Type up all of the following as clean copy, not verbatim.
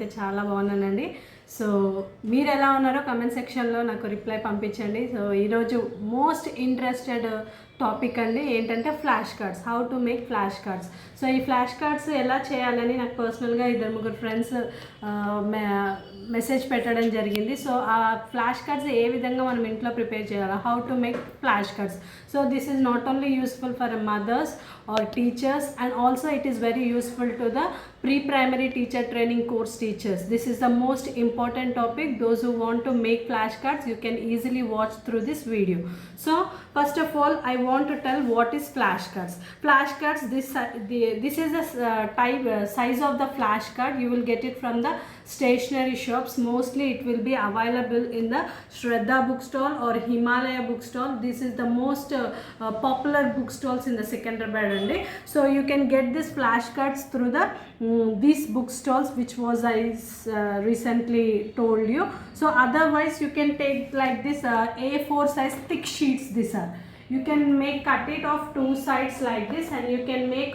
నేనైతే చాలా బాగున్నానండి. సో మీరు ఎలా ఉన్నారో కమెంట్ సెక్షన్లో నాకు రిప్లై పంపించండి. సో ఈరోజు మోస్ట్ ఇంట్రెస్టెడ్ టాపిక్ అండి ఏంటంటే flash cards, how to make flash cards. So ఈ ఫ్లాష్ కార్డ్స్ ఎలా చేయాలని నాకు పర్సనల్గా 2-3 ఫ్రెండ్స్ మెసేజ్ పెట్టడం జరిగింది. సో ఆ ఫ్లాష్ కార్డ్స్ ఏ విధంగా మనం ఇంట్లో ప్రిపేర్ చేయాలి, how to make flash cards. So this is not only useful for mothers or teachers, and also it is very useful to the pre-primary teacher training course teachers. This is the most important topic. Those who want to make flashcards, you can easily watch through this video. So first of all, I want to tell what is flashcards. Flashcards, this is the size of the flashcard. You will get it from the stationery shops. Mostly it will be available in the Shraddha bookstall or Himalaya bookstall. This is the most popular bookstalls in the Secunderabad. So you can get this flashcards through the these bookstall which was I recently told you. So otherwise you can take like this A4 size thick sheets. These are, you can cut it off two sides like this, and you can make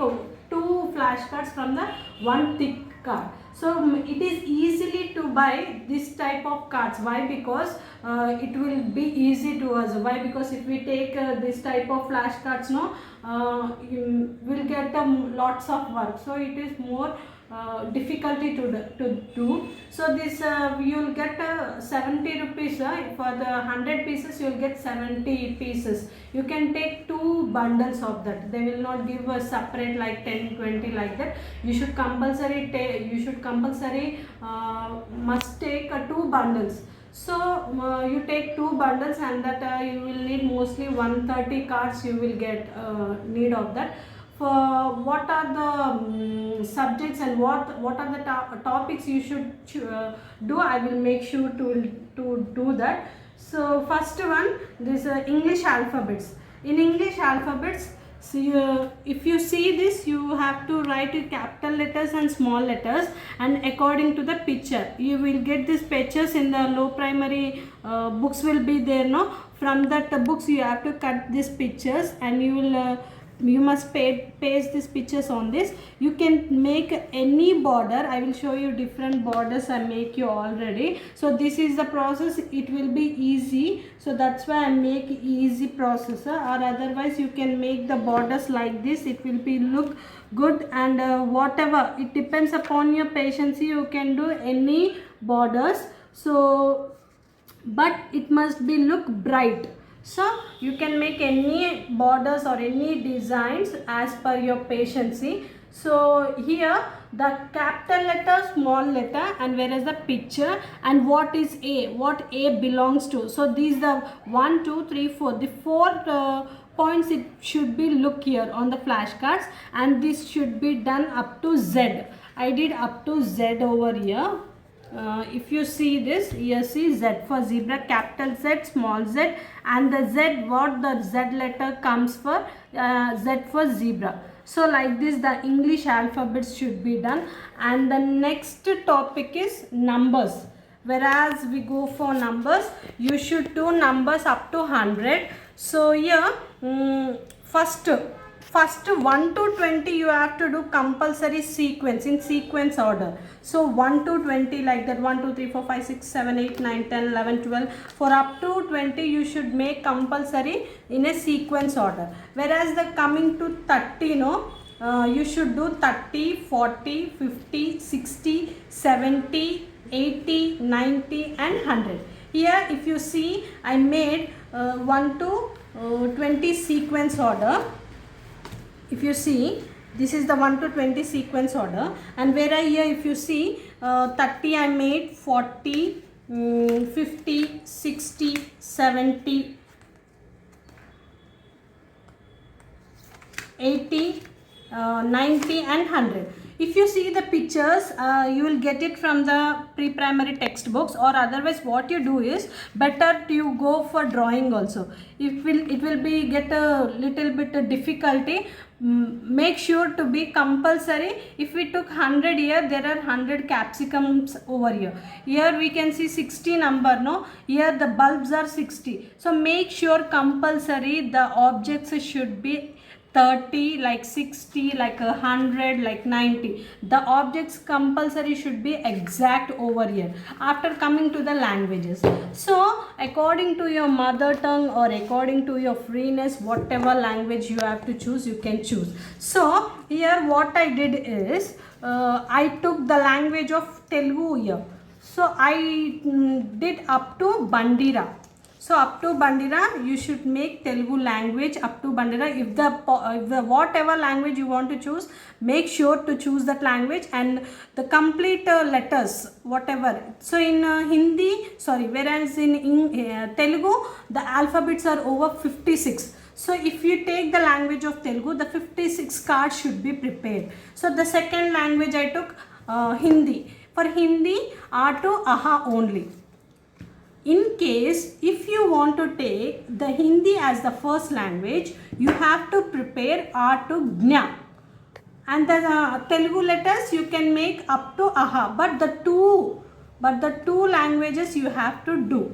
two flashcards from the one thick card. So it is easily to buy this type of cards. Why? Because it will be easy to us. Why? Because if we take this type of flashcards, you will get lots of work. So it is more difficulty to do. So this you will get 70 rupees for the 100 pieces. You will get 70 pieces. You can take 2 bundles of that. They will not give a separate like 10-20 like that. You should compulsory must take 2 bundles. So you take 2 bundles, and that you will need mostly 130 cards. You will get need of that. For what are the subjects and what are the topics you should do, I will make sure to do that. So first one, this English alphabets. In English alphabets, so if you see this, you have to write capital letters and small letters, and according to the picture. You will get these pictures in the low primary books will be there, no? From that books you have to cut these pictures, and you must paste these pictures on this. You can make any border. I will show you different borders I make you already. So this is the process. It will be easy. So that's why I make easy process. Or otherwise you can make the borders like this. It will be look good, and whatever, it depends upon your patience. You can do any borders. So but it must be look bright. So you can make any borders or any designs as per your patience. So here the capital letter, small letter, and where is the picture, and what is what A belongs to. So these the 1 2 3 4, the 4 points it should be look here on the flashcards, and this should be done up to Z. I did up to Z over here. If you see this, here see Z for zebra, capital Z, small z, and the Z, what the Z letter comes for, Z for zebra. So like this the English alphabets should be done. And the next topic is numbers. Whereas we go for numbers, you should do numbers up to 100. So here first 1 to 20 you have to do compulsory sequence, in sequence order. So 1 to 20 like that, 1 2 3 4 5 6 7 8 9 10 11 12. For up to 20 you should make compulsory in a sequence order. Whereas the coming to 30, you should do 30 40 50 60 70 80 90 and 100. Here if you see, I made 1 to 20 sequence order. If you see, this is the 1 to 20 sequence order, and where I here if you see 30 I made 40 50 60 70 80 90 and 100. If you see the pictures, you will get it from the pre-primary textbooks, or otherwise what you do is better you go for drawing also. It will be get a little bit difficulty. Make sure to be compulsory. If we took 100 here, there are 100 capsicums over here. Here we can see 60 number, no? Here the bulbs are 60. So make sure compulsory the objects should be 30, like 60, like 100, like 90. The objects compulsory should be exact over here after coming to the languages. So according to your mother tongue or according to your freeness, whatever language you have to choose, you can choose. So here what I did is I took the language of Telugu here. So I did up to Bandira. So up to Bandira, you should make Telugu language up to Bandira. If the whatever language you want to choose, make sure to choose that language and the complete letters, whatever. So in whereas in Telugu, the alphabets are over 56. So if you take the language of Telugu, the 56 cards should be prepared. So the second language I took Hindi. For Hindi, A to Aha only. In case if you want to take the Hindi as the first language, you have to prepare A to Gnya. And the Telugu letters you can make up to Aha. But the two languages you have to do.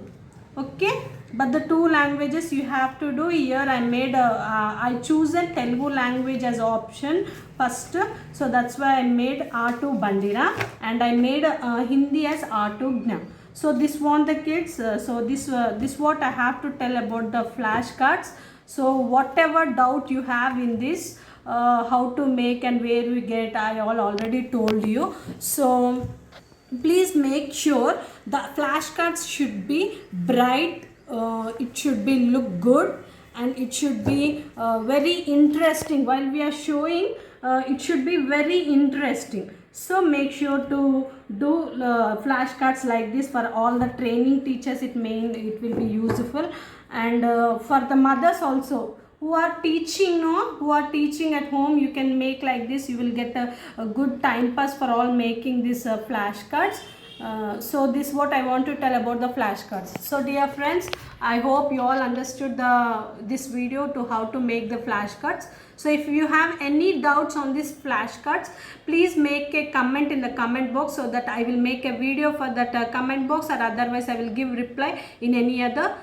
Okay. But the two languages you have to do here. I choose a Telugu language as option first. So that's why I made A to Bandira and I made Hindi as A to Gnya. So this want the kids. This what I have to tell about the flashcards. So whatever doubt you have in this, how to make and where we get, I already told you. So please make sure the flashcards should be bright. It should be look good and it should be very interesting. While we are showing, it should be very interesting. So make sure to do flashcards like this for all the training teachers. It will be useful, and for the mothers also who are teaching, who are teaching at home, you can make like this. You will get a good time pass for all making these flashcards. So this is what I want to tell about the flashcards. So dear friends, I hope you all understood this video to how to make the flashcards. So if you have any doubts on these flashcards, please make a comment in the comment box so that I will make a video for that comment box, or otherwise I will give reply in any other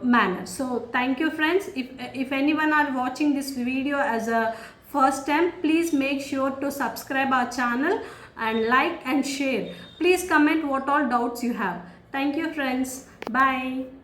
manner. So thank you friends. If anyone are watching this video as a first time, please make sure to subscribe our channel and like and share. Please comment what all doubts you have. Thank you friends. Bye.